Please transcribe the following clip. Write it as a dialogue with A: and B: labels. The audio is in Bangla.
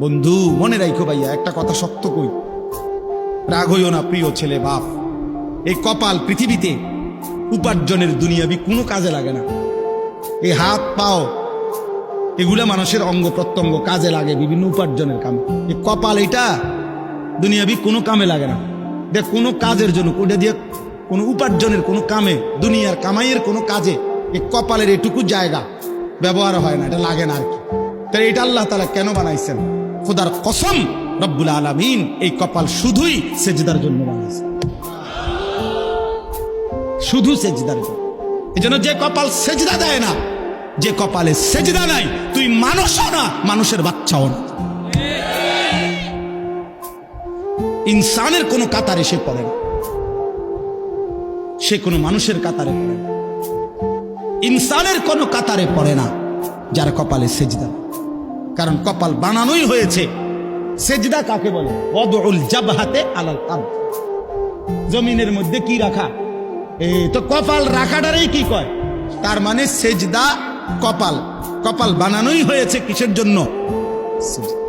A: বন্ধু মনে রাখো ভাইয়া, একটা কথা শক্ত কই, রাগ হইও না প্রিয় ছেলে বাপ। এই কপাল পৃথিবীতে উপার্জনের দুনিয়াবি কোনো কাজে লাগে না। এই হাত পাও এগুলা মানুষের অঙ্গ প্রত্যঙ্গ কাজে লাগে বিভিন্ন উপার্জনের কামে। এই কপাল এটা দুনিয়াবি কোনো কামে লাগে না। দেখ কোনো কাজের জন্য ওটা দিয়ে কোনো উপার্জনের কোনো কামে, দুনিয়ার কামাইয়ের কোনো কাজে এই কপালের এটুকু জায়গা ব্যবহার হয় না, এটা লাগে না আর কি। তাই এটা আল্লাহ তাআলা কেন বানাইছেন? খোদার কসম রব্বুল আলামিন এই কপাল শুধুই সেজদার জন্য বানাইছেন, শুধু সেজদার জন্য। এই জন্য যে কপাল সেজদা দেয় না, যে কপালে সেজদা নাই, তুই মানুষও না, মানুষের বাচ্চাও না। ইনসানের কোনো কাতারে সে পড়ে না, সে কোনো মানুষের কাতারে পড়ে না। ইনসানের কোনো কাতারে পড়ে না যার কপালে সেজদা। কারণ কপাল বানানোই হয়েছে। সেজদা কাকে বলে? ওয়াদউল জাবহাতে আলাল কারব, জমিনের মধ্যে কি রাখা, এই তো কপাল রাখাটারই কি কয়। তার মানে সেজদা কপাল, কপাল বানানোই হয়েছে কিসের জন্য? সেজদা।